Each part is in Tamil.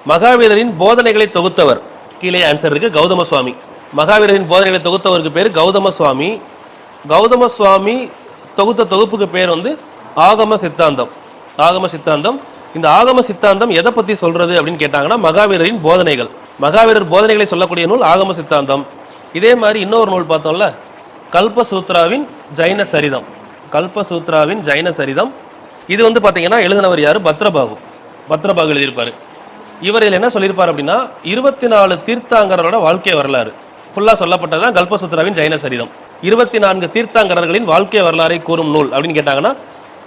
மகாவீரரின் போதனைகளை தொகுத்தவர். கீழே ஆன்சர் இருக்கு, கௌதம சுவாமி. மகாவீரரின் போதனைகளை தொகுத்தவருக்கு பேர் கௌதம சுவாமி. கௌதம சுவாமி தொகுத்த தொகுப்புக்கு பேர் வந்து ஆகம சித்தாந்தம். ஆகம சித்தாந்தம். இந்த ஆகம சித்தாந்தம் எதை பத்தி சொல்றது அப்படின்னு கேட்டாங்கன்னா மகாவீரரின் போதனைகள். மகாவீரர் போதனைகளை சொல்லக்கூடிய நூல் ஆகம சித்தாந்தம். இதே மாதிரி இன்னொரு நூல் பார்த்தோம்ல, கல்பசூத்ராவின் ஜைன சரிதம். கல்பசூத்ராவின் ஜைன சரிதம். இது வந்து பார்த்தீங்கன்னா எழுதினவர் யாரு? பத்ரபாகு. பத்ரபாகு எழுதியிருப்பாரு. இவர் இதில் என்ன சொல்லியிருப்பார் அப்படின்னா 24 தீர்த்தாங்கரோட வாழ்க்கை வரலாறு ஃபுல்லாக சொல்லப்பட்டதுதான் கல்பசூத்ராவின் ஜைன சரிதம். 24 தீர்த்தாங்கரர்களின் வாழ்க்கை வரலாறை கூறும் நூல் அப்படின்னு கேட்டாங்கன்னா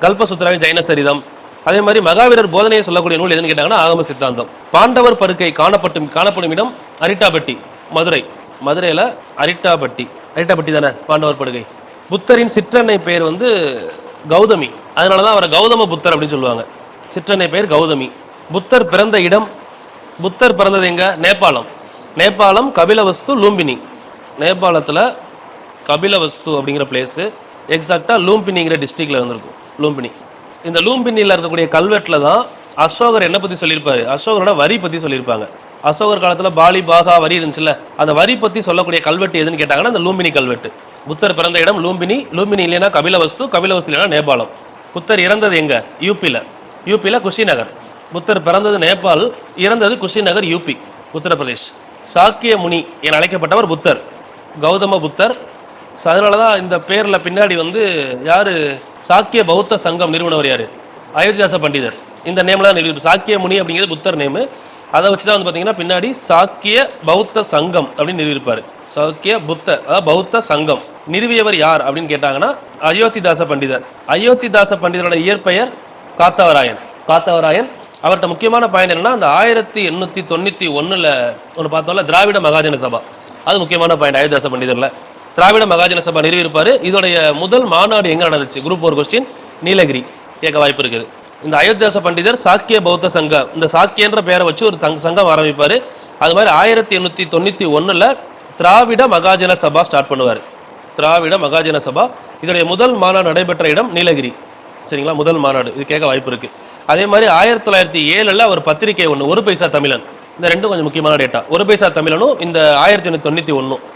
கல்பசூத்ராவின் ஜைன சரிதம். அதே மாதிரி மகாவீரர் போதனையை சொல்லக்கூடிய நூல் எதுன்னு கேட்டாங்கன்னா ஆகம சித்தாந்தம். பாண்டவர் படுக்கை காணப்படும் இடம் அரிட்டாபட்டி, மதுரை. மதுரையில் அரிட்டாபட்டி. அரிட்டாபட்டி தானே பாண்டவர் படுகை. புத்தரின் சிற்றன்னை பெயர் வந்து கௌதமி. அதனால தான் அவரை கௌதம புத்தர் அப்படின்னு சொல்லுவாங்க. சிற்றன்னை பெயர் கௌதமி. புத்தர் பிறந்த இடம், புத்தர் பிறந்தது எங்க? நேபாளம். நேபாளம் கபிலவஸ்து லூம்பினி. நேபாளத்தில் கபிலவஸ்து அப்படிங்கிற பிளேஸு எக்ஸாக்டாக லூம்பினிங்கிற டிஸ்ட்ரிக்டில் இருந்திருக்கும். லூம்பினி. இந்த லூம்பினியில் இருக்கக்கூடிய கல்வெட்டில் தான் அசோகர் என்ன பற்றி சொல்லியிருப்பாரு? அசோகரோட வரி பற்றி சொல்லியிருப்பாங்க. அசோகர் காலத்தில் பாலி பாகா வரி இருந்துச்சுல்ல, அந்த வரி பற்றி சொல்லக்கூடிய கல்வெட்டு எதுன்னு கேட்டாங்கன்னா அந்த லூம்பினி கல்வெட்டு. புத்தர் பிறந்த இடம் லூம்பினி. லூம்பினி இல்லைன்னா கபிலவஸ்து, கபிலவஸ்து இல்லைன்னா நேபாளம். புத்தர் இறந்தது எங்க? யூபியில் குஷிநகர். புத்தர் பிறந்தது நேபாள், இறந்தது குஷிநகர், யூபி, உத்தரப்பிரதேஷ். சாக்கிய முனி என அழைக்கப்பட்டவர் புத்தர், கௌதம புத்தர். ஸோ அதனால தான் இந்த பேரில் பின்னாடி வந்து யார்? சாக்கிய பௌத்த சங்கம் நிறுவனவர் யார்? அயோத்திதாச பண்டிதர். இந்த நேமில் தான் நிறுவி. சாக்கிய முனி அப்படிங்கிறது புத்தர் நேமு. அதை வச்சு தான் வந்து பார்த்தீங்கன்னா பின்னாடி சாக்கிய பௌத்த சங்கம் அப்படின்னு நிறுவியிருப்பார். சாக்கிய புத்தர், அதாவது பௌத்த சங்கம் நிறுவியவர் யார் அப்படின்னு கேட்டாங்கன்னா அயோத்திதாச பண்டிதர். அயோத்திதாச பண்டிதரோட இயற்பெயர் காத்தவராயன். காத்தவராயன். அவர்கிட்ட முக்கியமான பாயிண்ட் என்னன்னா, அந்த 1891 ஒன்று பார்த்தோம்ல, திராவிட மகாஜன சபா. அது முக்கியமான பாயிண்ட். அயோத்திதாச பண்டிதரில் திராவிட மகாஜன சபா நிறுவியிருப்பார். இதோடைய முதல் மாநாடு எங்கே நடந்துச்சு? Group 4 question. நீலகிரி கேட்க வாய்ப்பு இருக்குது. இந்த அயோத்திதாச பண்டிதர் சாக்கிய பௌத்த சங்கம், இந்த சாக்கியன்ற பேரை வச்சு ஒரு சங்கம் ஆரம்பிப்பார். அது மாதிரி 1891 திராவிட மகாஜன சபா ஸ்டார்ட் பண்ணுவார். திராவிட மகாஜன சபா. இதோடைய முதல் மாநாடு நடைபெற்ற இடம் நீலகிரி. சரிங்களா? முதல் மாநாடு. இது கேட்க வாய்ப்பு இருக்கு. அதே மாதிரி 1907 அவர் பத்திரிகை ஒன்று, ஒரு பைசா தமிழன். இந்த ரெண்டும் கொஞ்சம் முக்கியமான டேட்டா. ஒரு பைசா தமிழனும் இந்த 1891